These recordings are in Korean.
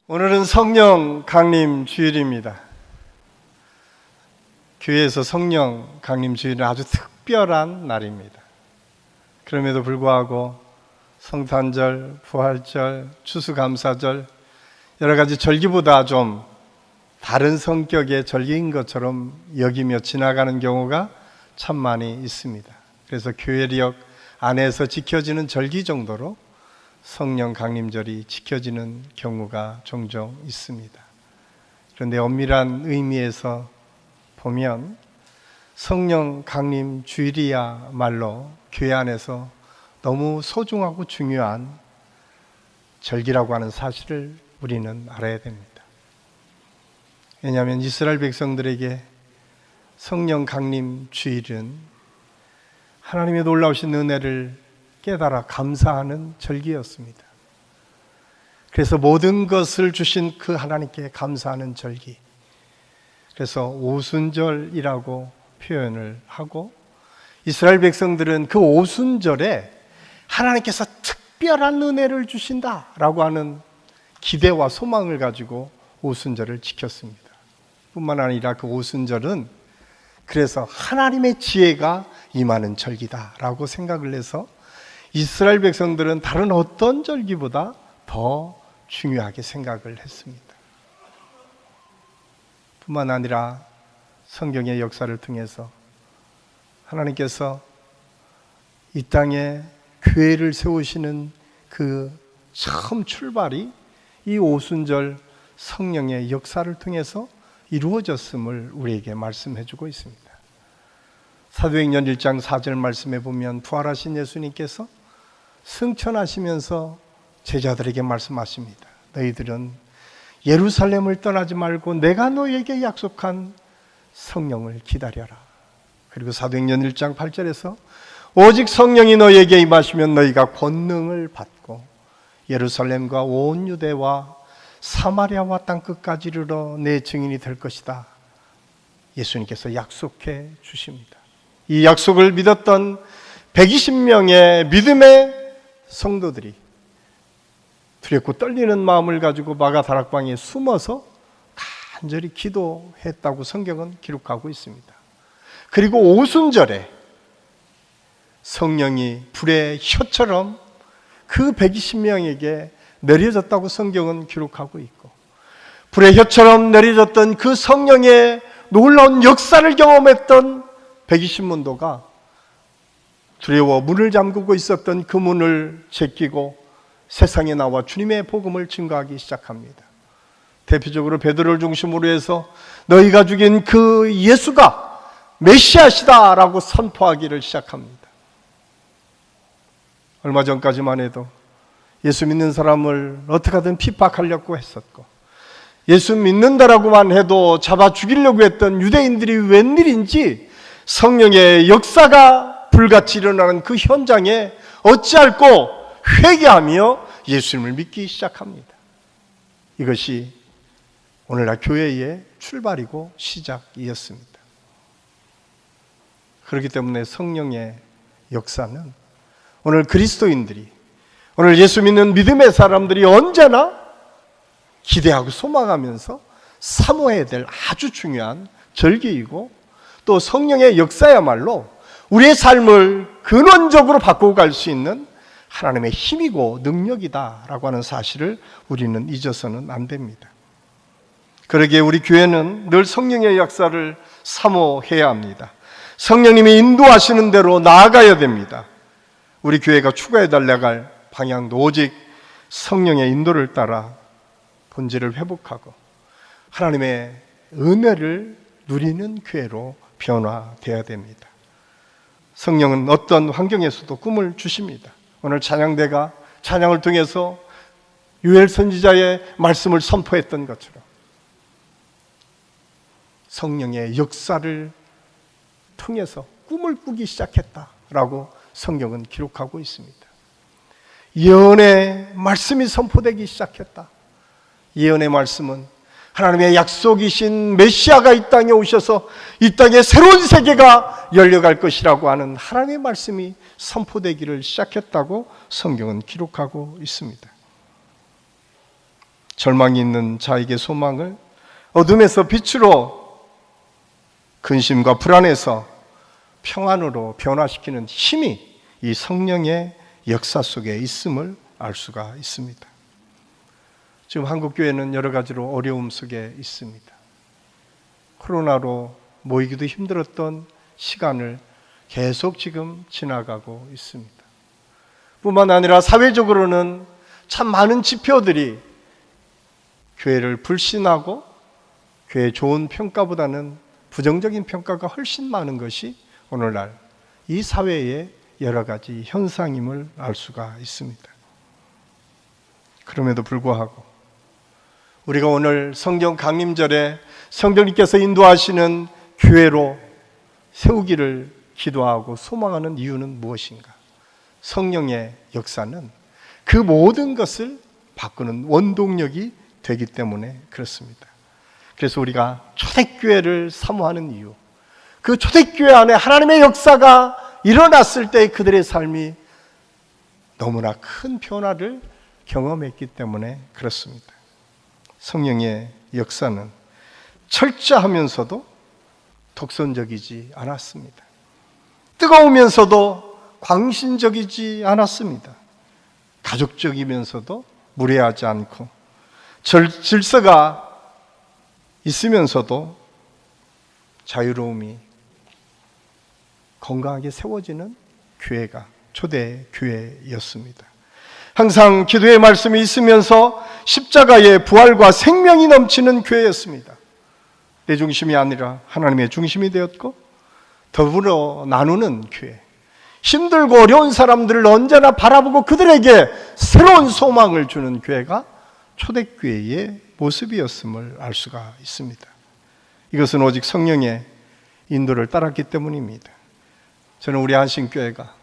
오늘은 성령 강림 주일입니다. 교회에서 성령 강림 주일은 아주 특별한 날입니다. 그럼에도 불구하고 성탄절, 부활절, 추수감사절 여러 가지 절기보다 좀 다른 성격의 절기인 것처럼 여기며 지나가는 경우가 참 많이 있습니다. 그래서 교회력 안에서 지켜지는 절기 정도로 성령 강림절이 지켜지는 경우가 종종 있습니다. 그런데 엄밀한 의미에서 보면 성령 강림 주일이야말로 교회 안에서 너무 소중하고 중요한 절기라고 하는 사실을 우리는 알아야 됩니다. 왜냐하면 이스라엘 백성들에게 성령 강림 주일은 하나님의 놀라우신 은혜를 깨달아 감사하는 절기였습니다. 그래서 모든 것을 주신 그 하나님께 감사하는 절기. 그래서 오순절이라고 표현을 하고 이스라엘 백성들은 그 오순절에 하나님께서 특별한 은혜를 주신다라고 하는 기대와 소망을 가지고 오순절을 지켰습니다. 뿐만 아니라 그 오순절은 그래서 하나님의 지혜가 임하는 절기다라고 생각을 해서 이스라엘 백성들은 다른 어떤 절기보다 더 중요하게 생각을 했습니다. 뿐만 아니라 성경의 역사를 통해서 하나님께서 이 땅에 교회를 세우시는 그 처음 출발이 이 오순절 성령의 역사를 통해서 이루어졌음을 우리에게 말씀해 주고 있습니다. 사도행전 1장 4절 말씀에 보면 부활하신 예수님께서 승천하시면서 제자들에게 말씀하십니다. 너희들은 예루살렘을 떠나지 말고 내가 너희에게 약속한 성령을 기다려라. 그리고 사도행전 1장 8절에서 오직 성령이 너희에게 임하시면 너희가 권능을 받고 예루살렘과 온 유대와 사마리아와 땅끝까지 이르러 내 증인이 될 것이다. 예수님께서 약속해 주십니다. 이 약속을 믿었던 120명의 믿음의 성도들이 두렵고 떨리는 마음을 가지고 마가다락방에 숨어서 간절히 기도했다고 성경은 기록하고 있습니다. 그리고 오순절에 성령이 불의 혀처럼 그 120명에게 내려졌다고 성경은 기록하고 있고 불의 혀처럼 내려졌던 그 성령의 놀라운 역사를 경험했던 120문도가 두려워 문을 잠그고 있었던 그 문을 제끼고 세상에 나와 주님의 복음을 증거하기 시작합니다. 대표적으로 베드로를 중심으로 해서 너희가 죽인 그 예수가 메시아시다라고 선포하기를 시작합니다. 얼마 전까지만 해도 예수 믿는 사람을 어떻게든 핍박하려고 했었고 예수 믿는다라고만 해도 잡아 죽이려고 했던 유대인들이 웬일인지 성령의 역사가 불같이 일어나는 그 현장에 어찌할꼬 회개하며 예수님을 믿기 시작합니다. 이것이 오늘날 교회의 출발이고 시작이었습니다. 그렇기 때문에 성령의 역사는 오늘 그리스도인들이 오늘 예수 믿는 믿음의 사람들이 언제나 기대하고 소망하면서 사모해야 될 아주 중요한 절기이고 또 성령의 역사야말로 우리의 삶을 근원적으로 바꾸고 갈 수 있는 하나님의 힘이고 능력이다라고 하는 사실을 우리는 잊어서는 안 됩니다. 그러기에 우리 교회는 늘 성령의 역사를 사모해야 합니다. 성령님이 인도하시는 대로 나아가야 됩니다. 우리 교회가 추구해 달려갈 방향도 오직 성령의 인도를 따라 본질을 회복하고 하나님의 은혜를 누리는 교회로 변화되어야 됩니다. 성령은 어떤 환경에서도 꿈을 주십니다. 오늘 찬양대가 찬양을 통해서 요엘 선지자의 말씀을 선포했던 것처럼 성령의 역사를 통해서 꿈을 꾸기 시작했다라고 성경은 기록하고 있습니다. 예언의 말씀이 선포되기 시작했다. 예언의 말씀은 하나님의 약속이신 메시아가 이 땅에 오셔서 이 땅에 새로운 세계가 열려갈 것이라고 하는 하나님의 말씀이 선포되기를 시작했다고 성경은 기록하고 있습니다. 절망이 있는 자에게 소망을, 어둠에서 빛으로, 근심과 불안에서 평안으로 변화시키는 힘이 이 성령의 역사 속에 있음을 알 수가 있습니다. 지금 한국교회는 여러 가지로 어려움 속에 있습니다. 코로나로 모이기도 힘들었던 시간을 계속 지금 지나가고 있습니다. 뿐만 아니라 사회적으로는 참 많은 지표들이 교회를 불신하고 교회의 좋은 평가보다는 부정적인 평가가 훨씬 많은 것이 오늘날 이 사회의 여러 가지 현상임을 알 수가 있습니다. 그럼에도 불구하고 우리가 오늘 성령 강림절에 성령님께서 인도하시는 교회로 세우기를 기도하고 소망하는 이유는 무엇인가? 성령의 역사는 그 모든 것을 바꾸는 원동력이 되기 때문에 그렇습니다. 그래서 우리가 초대교회를 사모하는 이유, 그 초대교회 안에 하나님의 역사가 일어났을 때 그들의 삶이 너무나 큰 변화를 경험했기 때문에 그렇습니다. 성령의 역사는 철저하면서도 독선적이지 않았습니다. 뜨거우면서도 광신적이지 않았습니다. 가족적이면서도 무례하지 않고 질서가 있으면서도 자유로움이 건강하게 세워지는 교회가 초대 교회였습니다. 항상 기도의 말씀이 있으면서 십자가의 부활과 생명이 넘치는 교회였습니다. 내 중심이 아니라 하나님의 중심이 되었고 더불어 나누는 교회, 힘들고 어려운 사람들을 언제나 바라보고 그들에게 새로운 소망을 주는 교회가 초대교회의 모습이었음을 알 수가 있습니다. 이것은 오직 성령의 인도를 따랐기 때문입니다. 저는 우리 한신교회가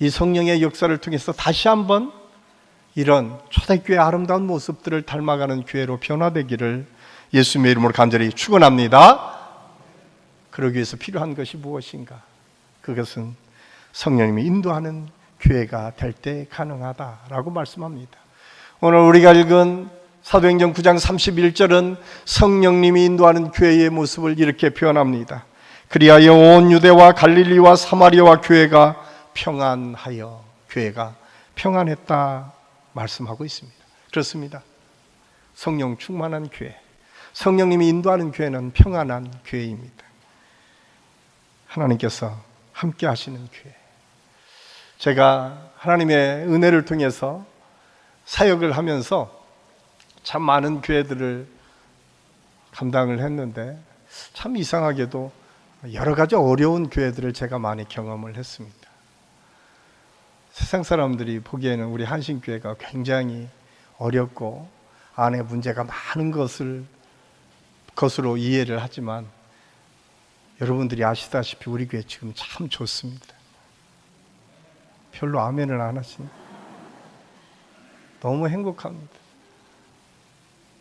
이 성령의 역사를 통해서 다시 한번 이런 초대교회의 아름다운 모습들을 닮아가는 교회로 변화되기를 예수님의 이름으로 간절히 축원합니다. 그러기 위해서 필요한 것이 무엇인가? 그것은 성령님이 인도하는 교회가 될 때 가능하다라고 말씀합니다. 오늘 우리가 읽은 사도행전 9장 31절은 성령님이 인도하는 교회의 모습을 이렇게 표현합니다. 그리하여 온 유대와 갈릴리와 사마리아와 교회가 평안하여, 교회가 평안했다 말씀하고 있습니다. 그렇습니다. 성령 충만한 교회, 성령님이 인도하는 교회는 평안한 교회입니다. 하나님께서 함께 하시는 교회. 제가 하나님의 은혜를 통해서 사역을 하면서 참 많은 교회들을 감당을 했는데 참 이상하게도 여러 가지 어려운 교회들을 제가 많이 경험을 했습니다. 세상 사람들이 보기에는 우리 한신교회가 굉장히 어렵고 안에 문제가 많은 것으로 이해를 하지만 여러분들이 아시다시피 우리 교회 지금 참 좋습니다. 별로 아멘을 안 하시네. 너무 행복합니다.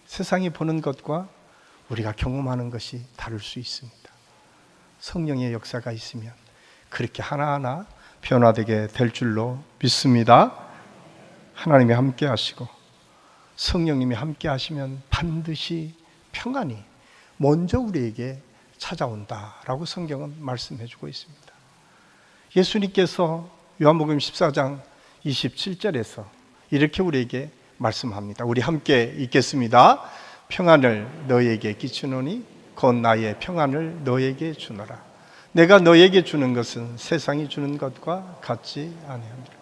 세상이 보는 것과 우리가 경험하는 것이 다를 수 있습니다. 성령의 역사가 있으면 그렇게 하나하나 변화되게 될 줄로 믿습니다. 하나님이 함께 하시고 성령님이 함께 하시면 반드시 평안이 먼저 우리에게 찾아온다라고 성경은 말씀해 주고 있습니다. 예수님께서 요한복음 14장 27절에서 이렇게 우리에게 말씀합니다. 우리 함께 읽겠습니다. 평안을 너희에게 끼치노니 곧 나의 평안을 너희에게 주노라. 내가 너희에게 주는 것은 세상이 주는 것과 같지 아니하니라.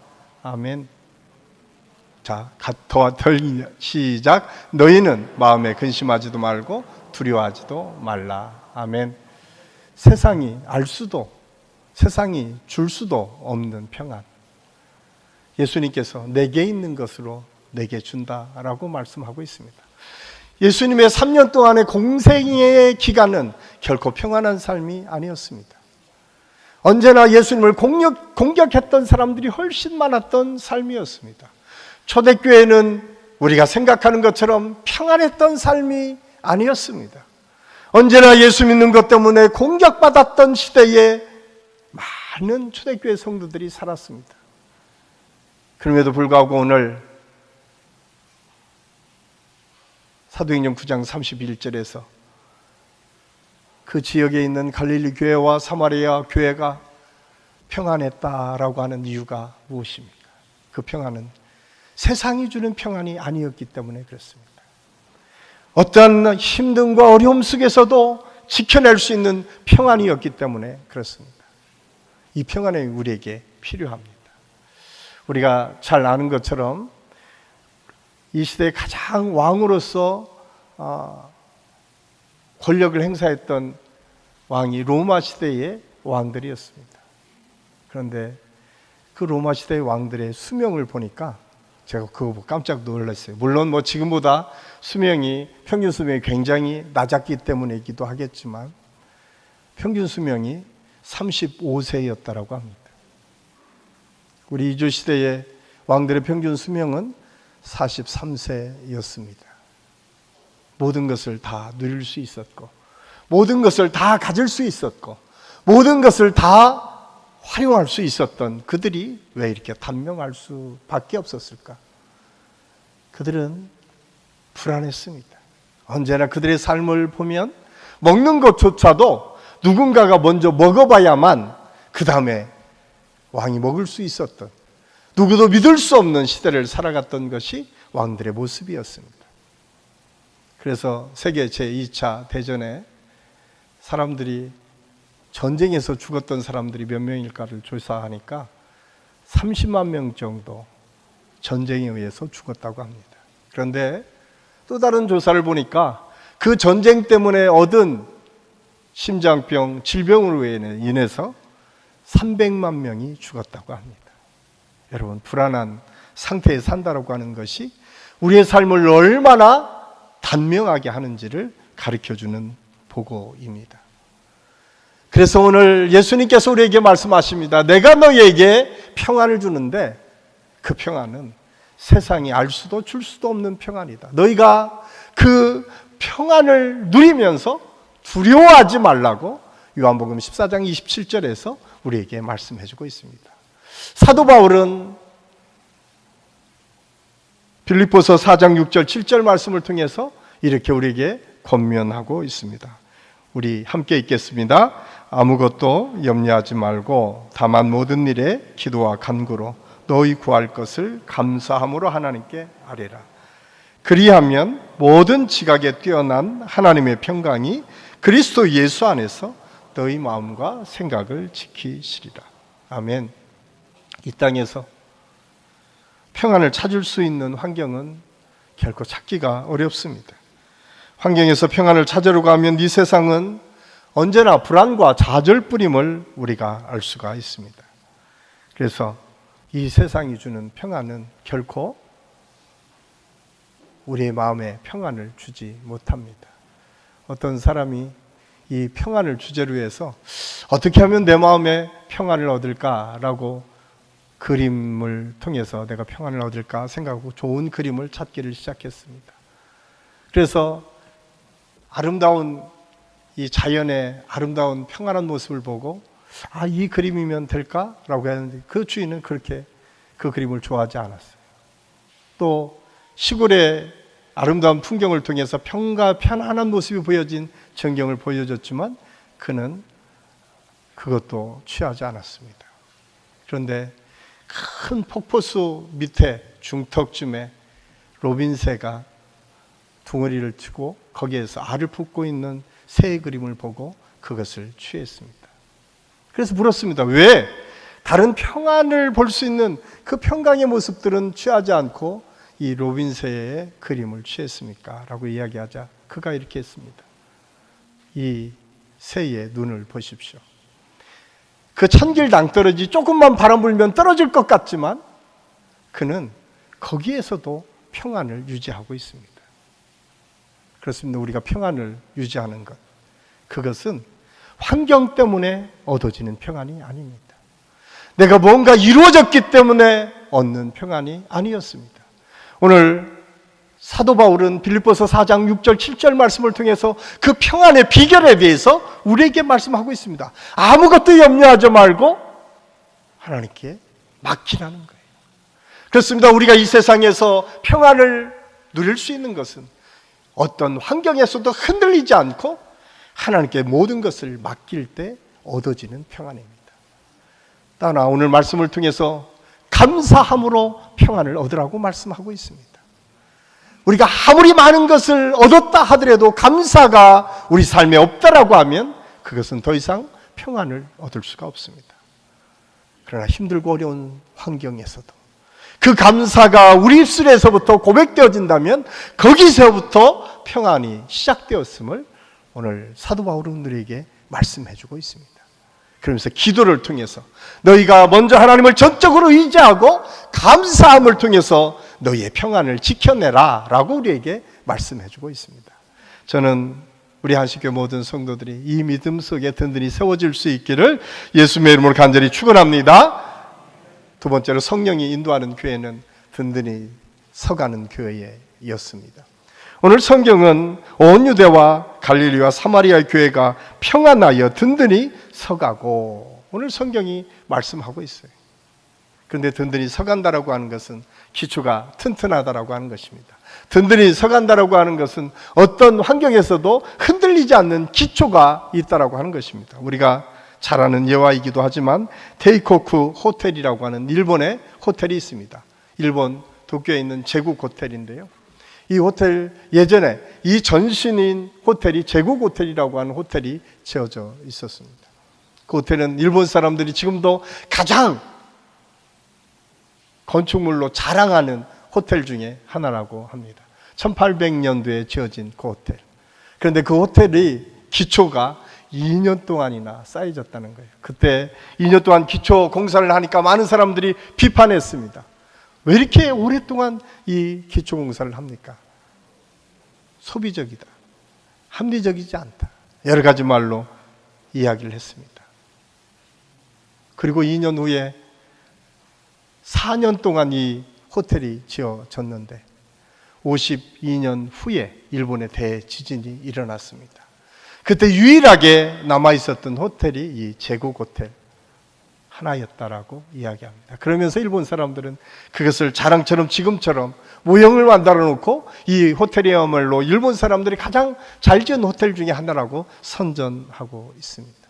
아멘. 자, 시작. 너희는 마음에 근심하지도 말고 두려워하지도 말라. 아멘. 세상이 알 수도, 세상이 줄 수도 없는 평안. 예수님께서 내게 있는 것으로 내게 준다라고 말씀하고 있습니다. 예수님의 3년 동안의 공생의 기간은 결코 평안한 삶이 아니었습니다. 언제나 예수님을 공격했던 사람들이 훨씬 많았던 삶이었습니다. 초대교회는 우리가 생각하는 것처럼 평안했던 삶이 아니었습니다. 언제나 예수 믿는 것 때문에 공격받았던 시대에 많은 초대교회 성도들이 살았습니다. 그럼에도 불구하고 오늘 사도행전 9장 31절에서 그 지역에 있는 갈릴리 교회와 사마리아 교회가 평안했다라고 하는 이유가 무엇입니까? 그 평안은 세상이 주는 평안이 아니었기 때문에 그렇습니다. 어떠한 힘듦과 어려움 속에서도 지켜낼 수 있는 평안이었기 때문에 그렇습니다. 이 평안이 우리에게 필요합니다. 우리가 잘 아는 것처럼 이 시대의 가장 왕으로서 권력을 행사했던 왕이 로마 시대의 왕들이었습니다. 그런데 그 로마 시대의 왕들의 수명을 보니까 제가 그거 보고 깜짝 놀랐어요. 물론 지금보다 평균 수명이 굉장히 낮았기 때문이기도 하겠지만 평균 수명이 35세였다라고 합니다. 우리 이조 시대의 왕들의 평균 수명은 43세였습니다. 모든 것을 다 누릴 수 있었고, 모든 것을 다 가질 수 있었고, 모든 것을 다 활용할 수 있었던 그들이 왜 이렇게 단명할 수밖에 없었을까? 그들은 불안했습니다. 언제나 그들의 삶을 보면 먹는 것조차도 누군가가 먼저 먹어봐야만 그 다음에 왕이 먹을 수 있었던, 누구도 믿을 수 없는 시대를 살아갔던 것이 왕들의 모습이었습니다. 그래서 세계 제2차 대전에 사람들이 전쟁에서 죽었던 사람들이 몇 명일까를 조사하니까 30만 명 정도 전쟁에 의해서 죽었다고 합니다. 그런데 또 다른 조사를 보니까 그 전쟁 때문에 얻은 심장병, 질병으로 인해서 300만 명이 죽었다고 합니다. 여러분, 불안한 상태에 산다라고 하는 것이 우리의 삶을 얼마나 단명하게 하는지를 가르쳐주는 보고입니다. 그래서 오늘 예수님께서 우리에게 말씀하십니다. 내가 너희에게 평안을 주는데 그 평안은 세상이 알 수도 줄 수도 없는 평안이다. 너희가 그 평안을 누리면서 두려워하지 말라고 요한복음 14장 27절에서 우리에게 말씀해주고 있습니다. 사도 바울은 빌립보서 4장 6절 7절 말씀을 통해서 이렇게 우리에게 권면하고 있습니다. 우리 함께 읽겠습니다. 아무것도 염려하지 말고 다만 모든 일에 기도와 간구로 너희 구할 것을 감사함으로 하나님께 아뢰라. 그리하면 모든 지각에 뛰어난 하나님의 평강이 그리스도 예수 안에서 너희 마음과 생각을 지키시리라. 아멘. 이 땅에서 평안을 찾을 수 있는 환경은 결코 찾기가 어렵습니다. 환경에서 평안을 찾으려고 하면 이 세상은 언제나 불안과 좌절뿐임을 우리가 알 수가 있습니다. 그래서 이 세상이 주는 평안은 결코 우리의 마음에 평안을 주지 못합니다. 어떤 사람이 이 평안을 주제로 해서 어떻게 하면 내 마음에 평안을 얻을까라고 그림을 통해서 내가 평안을 얻을까 생각하고 좋은 그림을 찾기를 시작했습니다. 그래서 아름다운 이 자연의 아름다운 평안한 모습을 보고 이 그림이면 될까라고 했는데 그 주인은 그렇게 그 그림을 좋아하지 않았어요. 또 시골의 아름다운 풍경을 통해서 편안한 모습이 보여진 전경을 보여줬지만 그는 그것도 취하지 않았습니다. 그런데 큰 폭포수 밑에 중턱쯤에 로빈새가 둥어리를 치고 거기에서 알을 품고 있는 새의 그림을 보고 그것을 취했습니다. 그래서 물었습니다. 왜 다른 평안을 볼 수 있는 그 평강의 모습들은 취하지 않고 이 로빈새의 그림을 취했습니까? 라고 이야기하자 그가 이렇게 했습니다. 이 새의 눈을 보십시오. 그 천길 낭떠러지 조금만 바람 불면 떨어질 것 같지만 그는 거기에서도 평안을 유지하고 있습니다. 그렇습니다. 우리가 평안을 유지하는 것, 그것은 환경 때문에 얻어지는 평안이 아닙니다. 내가 뭔가 이루어졌기 때문에 얻는 평안이 아니었습니다. 오늘 사도 바울은 빌립보서 4장 6절 7절 말씀을 통해서 그 평안의 비결에 대해서 우리에게 말씀하고 있습니다. 아무것도 염려하지 말고 하나님께 맡기라는 거예요. 그렇습니다. 우리가 이 세상에서 평안을 누릴 수 있는 것은 어떤 환경에서도 흔들리지 않고 하나님께 모든 것을 맡길 때 얻어지는 평안입니다. 따라 오늘 말씀을 통해서 감사함으로 평안을 얻으라고 말씀하고 있습니다. 우리가 아무리 많은 것을 얻었다 하더라도 감사가 우리 삶에 없다라고 하면 그것은 더 이상 평안을 얻을 수가 없습니다. 그러나 힘들고 어려운 환경에서도 그 감사가 우리 입술에서부터 고백되어진다면 거기서부터 평안이 시작되었음을 오늘 사도 바울은 우리에게 말씀해주고 있습니다. 그러면서 기도를 통해서 너희가 먼저 하나님을 전적으로 의지하고 감사함을 통해서 너희의 평안을 지켜내라 라고 우리에게 말씀해주고 있습니다. 저는 우리 한식교 모든 성도들이 이 믿음 속에 든든히 세워질 수 있기를 예수님의 이름으로 간절히 축원합니다. 두 번째로 성령이 인도하는 교회는 든든히 서가는 교회였습니다. 오늘 성경은 온 유대와 갈릴리와 사마리아의 교회가 평안하여 든든히 서가고 오늘 성경이 말씀하고 있어요. 그런데 든든히 서간다라고 하는 것은 기초가 튼튼하다라고 하는 것입니다. 든든히 서간다라고 하는 것은 어떤 환경에서도 흔들리지 않는 기초가 있다라고 하는 것입니다. 우리가 잘 아는 예화이기도 하지만 테이코쿠 호텔이라고 하는 일본의 호텔이 있습니다. 일본 도쿄에 있는 제국 호텔인데요. 이 호텔 예전에 이 전신인 호텔이 제국 호텔이라고 하는 호텔이 지어져 있었습니다. 그 호텔은 일본 사람들이 지금도 가장 건축물로 자랑하는 호텔 중에 하나라고 합니다. 1800년도에 지어진 그 호텔. 그런데 그 호텔이 기초가 2년 동안이나 쌓여졌다는 거예요. 그때 2년 동안 기초 공사를 하니까 많은 사람들이 비판했습니다. 왜 이렇게 오랫동안 이 기초 공사를 합니까? 소비적이다. 합리적이지 않다. 여러 가지 말로 이야기를 했습니다. 그리고 2년 후에 4년 동안 이 호텔이 지어졌는데 52년 후에 일본의 대지진이 일어났습니다. 그때 유일하게 남아있었던 호텔이 이 제국 호텔 하나였다라고 이야기합니다. 그러면서 일본 사람들은 그것을 자랑처럼 지금처럼 모형을 만들어 놓고 이 호텔이야말로 일본 사람들이 가장 잘 지은 호텔 중에 하나라고 선전하고 있습니다.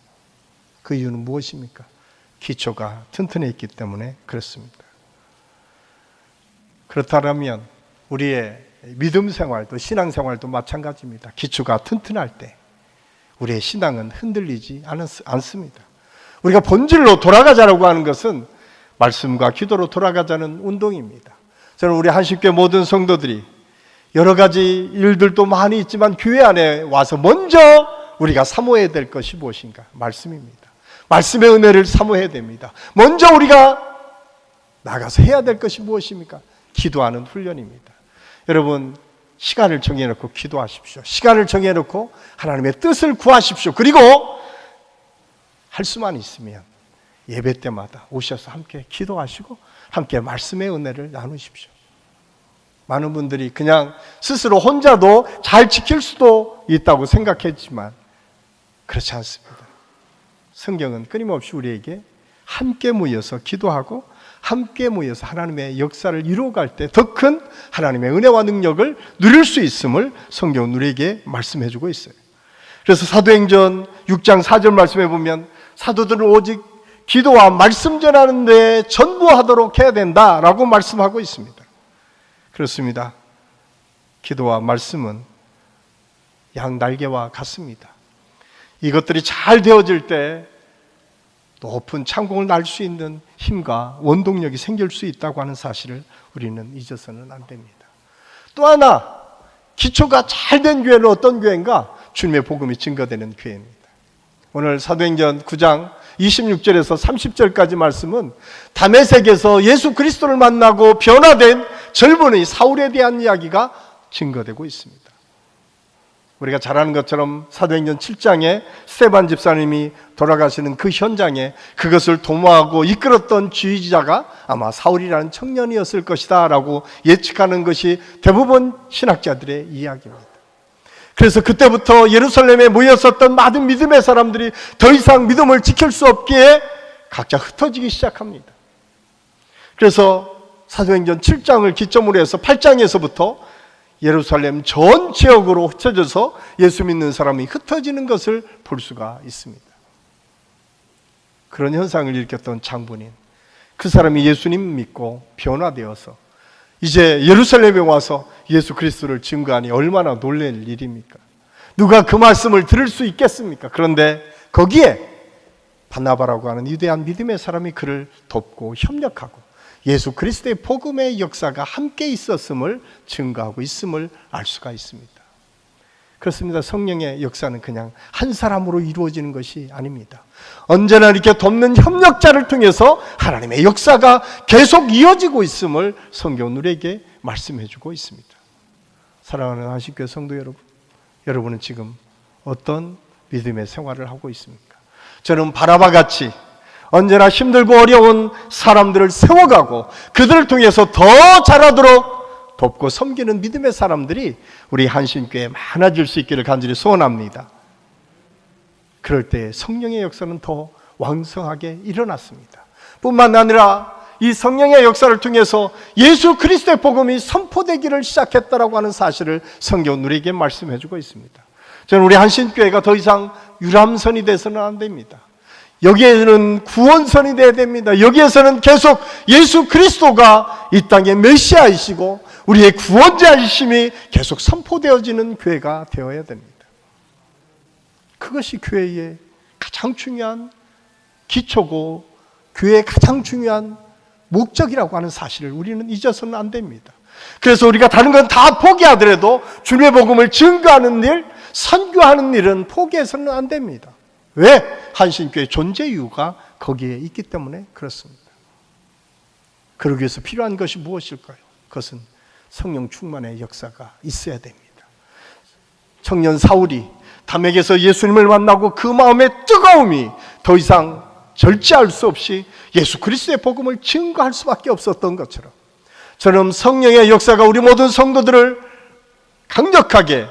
그 이유는 무엇입니까? 기초가 튼튼해 있기 때문에 그렇습니다. 그렇다면 우리의 믿음 생활도 신앙 생활도 마찬가지입니다. 기초가 튼튼할 때 우리의 신앙은 흔들리지 않습니다. 우리가 본질로 돌아가자라고 하는 것은 말씀과 기도로 돌아가자는 운동입니다. 저는 우리 한식교회 모든 성도들이 여러 가지 일들도 많이 있지만 교회 안에 와서 먼저 우리가 사모해야 될 것이 무엇인가? 말씀입니다. 말씀의 은혜를 사모해야 됩니다. 먼저 우리가 나가서 해야 될 것이 무엇입니까? 기도하는 훈련입니다. 여러분 시간을 정해놓고 기도하십시오. 시간을 정해놓고 하나님의 뜻을 구하십시오. 그리고 할 수만 있으면 예배 때마다 오셔서 함께 기도하시고 함께 말씀의 은혜를 나누십시오. 많은 분들이 그냥 스스로 혼자도 잘 지킬 수도 있다고 생각했지만 그렇지 않습니다. 성경은 끊임없이 우리에게 함께 모여서 기도하고 함께 모여서 하나님의 역사를 이루어갈 때 더 큰 하나님의 은혜와 능력을 누릴 수 있음을 성경은 우리에게 말씀해주고 있어요. 그래서 사도행전 6장 4절 말씀해 보면 사도들은 오직 기도와 말씀 전하는 데 전부하도록 해야 된다라고 말씀하고 있습니다. 그렇습니다. 기도와 말씀은 양 날개와 같습니다. 이것들이 잘 되어질 때 높은 창공을 날 수 있는 힘과 원동력이 생길 수 있다고 하는 사실을 우리는 잊어서는 안 됩니다. 또 하나 기초가 잘 된 교회는 어떤 교회인가? 주님의 복음이 증거되는 교회입니다. 오늘 사도행전 9장 26절에서 30절까지 말씀은 다메섹에서 예수 그리스도를 만나고 변화된 젊은이 사울에 대한 이야기가 증거되고 있습니다. 우리가 잘 아는 것처럼 사도행전 7장에 스데반 집사님이 돌아가시는 그 현장에 그것을 도모하고 이끌었던 지휘자가 아마 사울이라는 청년이었을 것이다 라고 예측하는 것이 대부분 신학자들의 이야기입니다. 그래서 그때부터 예루살렘에 모였었던 많은 믿음의 사람들이 더 이상 믿음을 지킬 수 없기에 각자 흩어지기 시작합니다. 그래서 사도행전 7장을 기점으로 해서 8장에서부터 예루살렘 전 지역으로 흩어져서 예수 믿는 사람이 흩어지는 것을 볼 수가 있습니다. 그런 현상을 일으켰던 장본인, 그 사람이 예수님 믿고 변화되어서 이제 예루살렘에 와서 예수 그리스도를 증거하니 얼마나 놀랄 일입니까? 누가 그 말씀을 들을 수 있겠습니까? 그런데 거기에 바나바라고 하는 위대한 믿음의 사람이 그를 돕고 협력하고 예수 그리스도의 복음의 역사가 함께 있었음을 증거하고 있음을 알 수가 있습니다. 그렇습니다. 성령의 역사는 그냥 한 사람으로 이루어지는 것이 아닙니다. 언제나 이렇게 돕는 협력자를 통해서 하나님의 역사가 계속 이어지고 있음을 성경은 우리에게 말씀해주고 있습니다. 사랑하는 한식교회 성도 여러분, 여러분은 지금 어떤 믿음의 생활을 하고 있습니까? 저는 바나바같이 언제나 힘들고 어려운 사람들을 세워가고 그들을 통해서 더 잘하도록 돕고 섬기는 믿음의 사람들이 우리 한신교회에 많아질 수 있기를 간절히 소원합니다. 그럴 때 성령의 역사는 더 왕성하게 일어났습니다. 뿐만 아니라 이 성령의 역사를 통해서 예수 그리스도의 복음이 선포되기를 시작했다라고 하는 사실을 성경은 우리에게 말씀해주고 있습니다. 저는 우리 한신교회가 더 이상 유람선이 돼서는 안 됩니다. 여기에는 구원선이 되어야 됩니다. 여기에서는 계속 예수 그리스도가 이 땅의 메시아이시고 우리의 구원자이심이 계속 선포되어지는 교회가 되어야 됩니다. 그것이 교회의 가장 중요한 기초고 교회의 가장 중요한 목적이라고 하는 사실을 우리는 잊어서는 안 됩니다. 그래서 우리가 다른 건 다 포기하더라도 주님의 복음을 증거하는 일, 선교하는 일은 포기해서는 안 됩니다. 왜? 한신교회의 존재 이유가 거기에 있기 때문에 그렇습니다. 그러기 위해서 필요한 것이 무엇일까요? 그것은 성령 충만의 역사가 있어야 됩니다. 청년 사울이 담에게서 예수님을 만나고 그 마음의 뜨거움이 더 이상 절제할 수 없이 예수 그리스도의 복음을 증거할 수밖에 없었던 것처럼 저는 성령의 역사가 우리 모든 성도들을 강력하게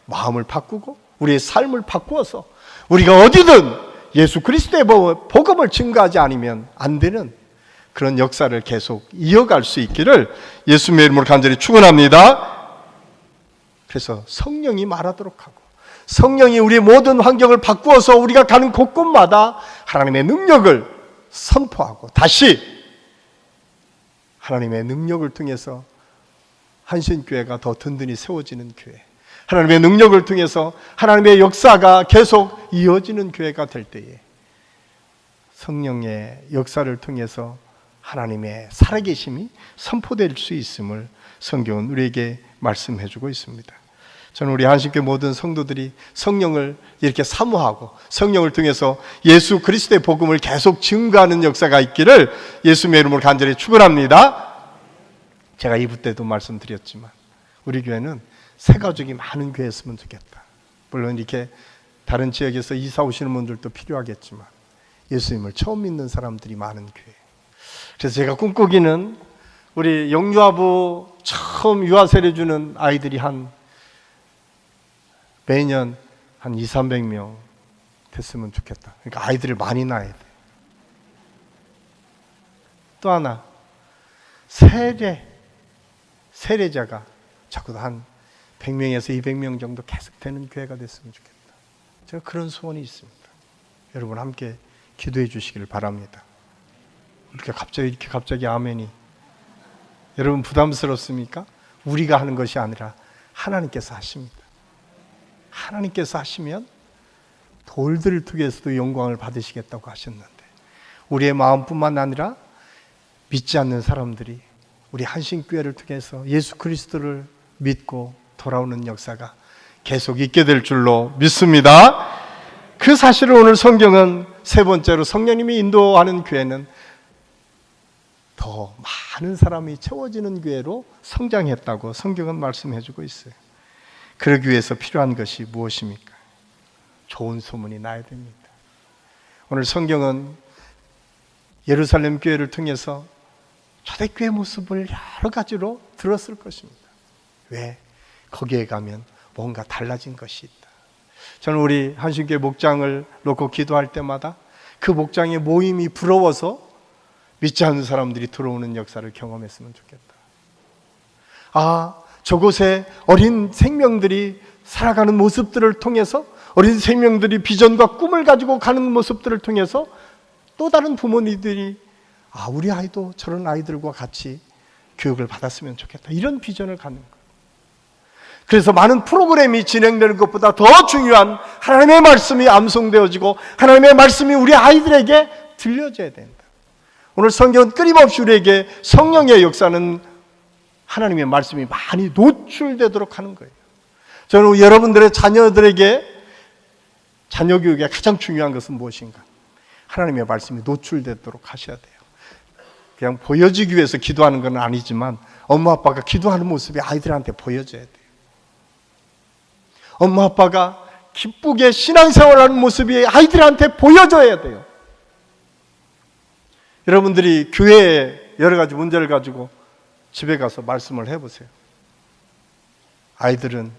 마음을 바꾸고 우리의 삶을 바꾸어서 우리가 어디든 예수 그리스도의 복음을 증거하지 않으면 안 되는 그런 역사를 계속 이어갈 수 있기를 예수님의 이름으로 간절히 축원합니다. 그래서 성령이 말하도록 하고 성령이 우리의 모든 환경을 바꾸어서 우리가 가는 곳곳마다 하나님의 능력을 선포하고 다시 하나님의 능력을 통해서 한신교회가 더 든든히 세워지는 교회, 하나님의 능력을 통해서 하나님의 역사가 계속 이어지는 교회가 될 때에 성령의 역사를 통해서 하나님의 살아계심이 선포될 수 있음을 성경은 우리에게 말씀해주고 있습니다. 저는 우리 한신교회 모든 성도들이 성령을 이렇게 사모하고 성령을 통해서 예수 그리스도의 복음을 계속 증거하는 역사가 있기를 예수님의 이름으로 간절히 축원합니다. 제가 2부 때도 말씀드렸지만 우리 교회는 새 가족이 많은 교회였으면 좋겠다. 물론 이렇게 다른 지역에서 이사 오시는 분들도 필요하겠지만 예수님을 처음 믿는 사람들이 많은 교회. 그래서 제가 꿈꾸기는 우리 영유아부 처음 유아세례 주는 아이들이 매년 한 200~300명 됐으면 좋겠다. 그러니까 아이들을 많이 낳아야 돼. 또 하나, 세례자가 적어도 한 100명에서 200명 정도 계속 되는 교회가 됐으면 좋겠다. 제가 그런 소원이 있습니다. 여러분 함께 기도해 주시기를 바랍니다. 우리가 갑자기 아멘이. 여러분 부담스럽습니까? 우리가 하는 것이 아니라 하나님께서 하십니다. 하나님께서 하시면 돌들을 통해서도 영광을 받으시겠다고 하셨는데 우리의 마음뿐만 아니라 믿지 않는 사람들이 우리 한신교회를 통해서 예수 그리스도를 믿고 돌아오는 역사가 계속 있게 될 줄로 믿습니다. 그 사실을 오늘 성경은 세 번째로 성령님이 인도하는 교회는 더 많은 사람이 채워지는 교회로 성장했다고 성경은 말씀해주고 있어요. 그러기 위해서 필요한 것이 무엇입니까? 좋은 소문이 나야 됩니다. 오늘 성경은 예루살렘 교회를 통해서 초대교회 모습을 여러 가지로 들었을 것입니다. 왜? 거기에 가면 뭔가 달라진 것이 있다. 저는 우리 한신교회 목장을 놓고 기도할 때마다 그 목장의 모임이 부러워서 믿지 않는 사람들이 들어오는 역사를 경험했으면 좋겠다. 저곳에 어린 생명들이 살아가는 모습들을 통해서, 어린 생명들이 비전과 꿈을 가지고 가는 모습들을 통해서 또 다른 부모님들이 우리 아이도 저런 아이들과 같이 교육을 받았으면 좋겠다, 이런 비전을 갖는 거예요. 그래서 많은 프로그램이 진행되는 것보다 더 중요한 하나님의 말씀이 암송되어지고 하나님의 말씀이 우리 아이들에게 들려져야 된다. 오늘 성경은 끊임없이 우리에게 성령의 역사는 하나님의 말씀이 많이 노출되도록 하는 거예요. 저는 여러분들의 자녀들에게 자녀 교육에 가장 중요한 것은 무엇인가? 하나님의 말씀이 노출되도록 하셔야 돼요. 그냥 보여지기 위해서 기도하는 건 아니지만 엄마 아빠가 기도하는 모습이 아이들한테 보여져야 돼요. 엄마 아빠가 기쁘게 신앙생활하는 모습이 아이들한테 보여져야 돼요. 여러분들이 교회에 여러 가지 문제를 가지고 집에 가서 말씀을 해보세요. 아이들은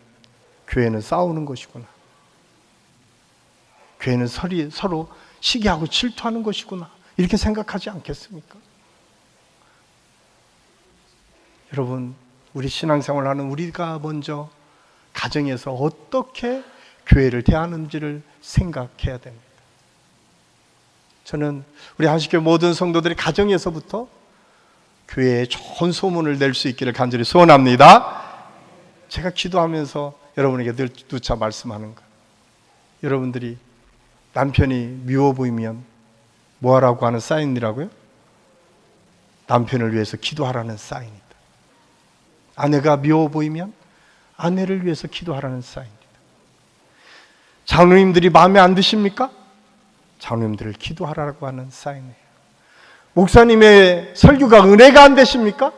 교회는 싸우는 것이구나, 교회는 서로 시기하고 질투하는 것이구나, 이렇게 생각하지 않겠습니까? 여러분, 우리 신앙생활하는 우리가 먼저 가정에서 어떻게 교회를 대하는지를 생각해야 됩니다. 저는 우리 한식교회 모든 성도들이 가정에서부터 교회에 좋은 소문을 낼 수 있기를 간절히 소원합니다. 제가 기도하면서 여러분에게 늘 누차 말씀하는 것, 여러분들이 남편이 미워 보이면 뭐 하라고 하는 사인이라고요? 남편을 위해서 기도하라는 사인이다. 아내가 미워 보이면 아내를 위해서 기도하라는 사인입니다. 장로님들이 마음에 안 드십니까? 장로님들을 기도하라고 하는 사인이에요. 목사님의 설교가 은혜가 안 되십니까?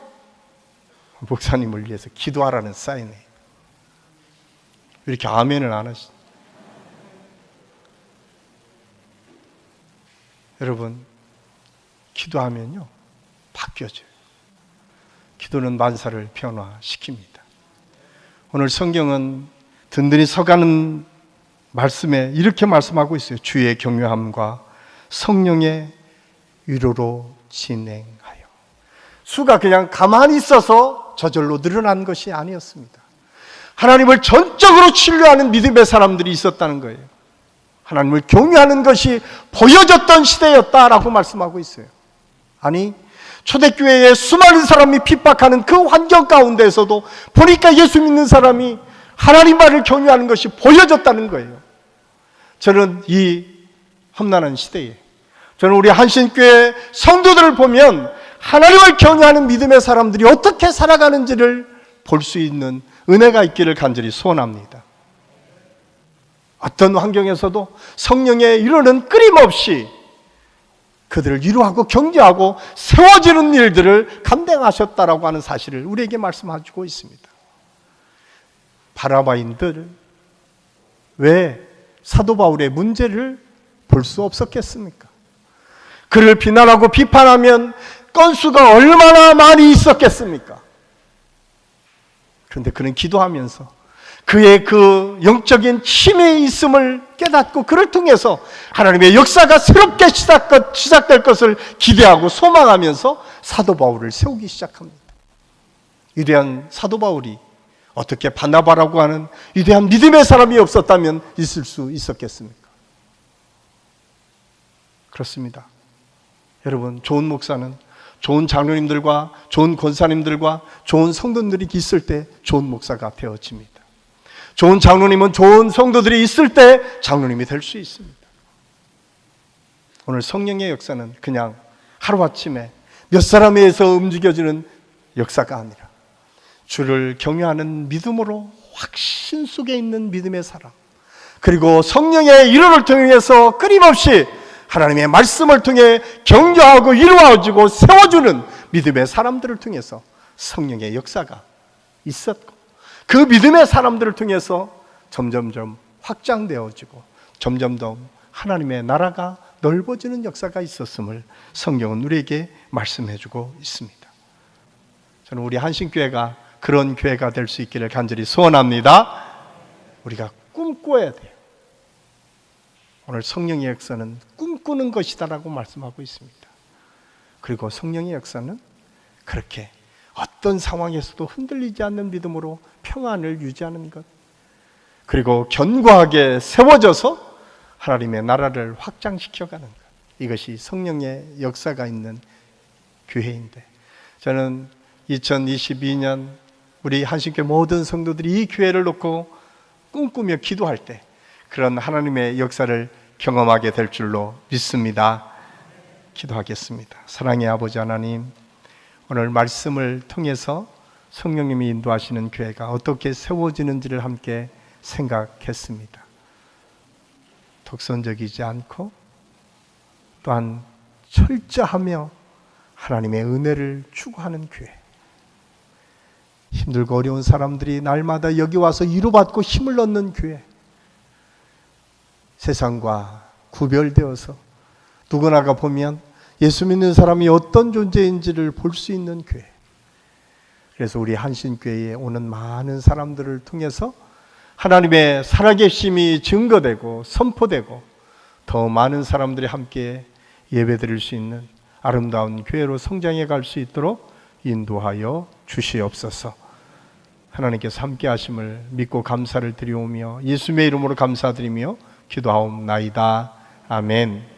목사님을 위해서 기도하라는 사인이에요. 이렇게 아멘을 안 하시죠? 여러분, 기도하면요 바뀌어져요. 기도는 만사를 변화시킵니다. 오늘 성경은 든든히 서가는 말씀에 이렇게 말씀하고 있어요. 주의 경외함과 성령의 위로로 진행하여. 수가 그냥 가만히 있어서 저절로 늘어난 것이 아니었습니다. 하나님을 전적으로 신뢰하는 믿음의 사람들이 있었다는 거예요. 하나님을 경외하는 것이 보여졌던 시대였다라고 말씀하고 있어요. 아니, 초대교회에 수많은 사람이 핍박하는 그 환경 가운데에서도 보니까 예수 믿는 사람이 하나님 말을 경외하는 것이 보여졌다는 거예요. 저는 이 험난한 시대에, 저는 우리 한신교회 성도들을 보면 하나님을 경외하는 믿음의 사람들이 어떻게 살아가는지를 볼 수 있는 은혜가 있기를 간절히 소원합니다. 어떤 환경에서도 성령의 위로는 끊임없이 그들을 위로하고 격려하고 세워지는 일들을 감당하셨다라고 하는 사실을 우리에게 말씀하시고 있습니다. 바라바인들, 왜 사도 바울의 문제를 볼 수 없었겠습니까? 그를 비난하고 비판하면 건수가 얼마나 많이 있었겠습니까? 그런데 그는 기도하면서 그의 그 영적인 힘의 있음을 깨닫고 그를 통해서 하나님의 역사가 새롭게 시작될 것을 기대하고 소망하면서 사도 바울을 세우기 시작합니다. 위대한 사도 바울이 어떻게 바나바라고 하는 위대한 믿음의 사람이 없었다면 있을 수 있었겠습니까? 그렇습니다. 여러분, 좋은 목사는 좋은 장로님들과 좋은 권사님들과 좋은 성도들이 있을 때 좋은 목사가 되어집니다. 좋은 장로님은 좋은 성도들이 있을 때 장로님이 될 수 있습니다. 오늘 성령의 역사는 그냥 하루아침에 몇 사람에 의해서 움직여지는 역사가 아니라 주를 경외하는 믿음으로 확신 속에 있는 믿음의 사람, 그리고 성령의 위로를 통해서 끊임없이 하나님의 말씀을 통해 격려하고 위로하고 세워주는 믿음의 사람들을 통해서 성령의 역사가 있었고, 그 믿음의 사람들을 통해서 점점점 확장되어지고 점점 더 하나님의 나라가 넓어지는 역사가 있었음을 성경은 우리에게 말씀해주고 있습니다. 저는 우리 한신교회가 그런 교회가 될 수 있기를 간절히 소원합니다. 우리가 꿈꿔야 돼요. 오늘 성령의 역사는 꿈꾸는 것이다라고 말씀하고 있습니다. 그리고 성령의 역사는 그렇게 어떤 상황에서도 흔들리지 않는 믿음으로 평안을 유지하는 것, 그리고 견고하게 세워져서 하나님의 나라를 확장시켜가는 것, 이것이 성령의 역사가 있는 교회인데, 저는 2022년 우리 한신교회 모든 성도들이 이 교회를 놓고 꿈꾸며 기도할 때 그런 하나님의 역사를 경험하게 될 줄로 믿습니다. 기도하겠습니다. 사랑의 아버지 하나님, 오늘 말씀을 통해서 성령님이 인도하시는 교회가 어떻게 세워지는지를 함께 생각했습니다. 독선적이지 않고 또한 철저하며 하나님의 은혜를 추구하는 교회, 힘들고 어려운 사람들이 날마다 여기 와서 위로받고 힘을 얻는 교회, 세상과 구별되어서 누구나가 보면 예수 믿는 사람이 어떤 존재인지를 볼 수 있는 교회. 그래서 우리 한신교회에 오는 많은 사람들을 통해서 하나님의 살아계심이 증거되고 선포되고 더 많은 사람들이 함께 예배드릴 수 있는 아름다운 교회로 성장해 갈 수 있도록 인도하여 주시옵소서. 하나님께서 함께 하심을 믿고 감사를 드리오며 예수님의 이름으로 감사드리며 기도하옵나이다. 아멘.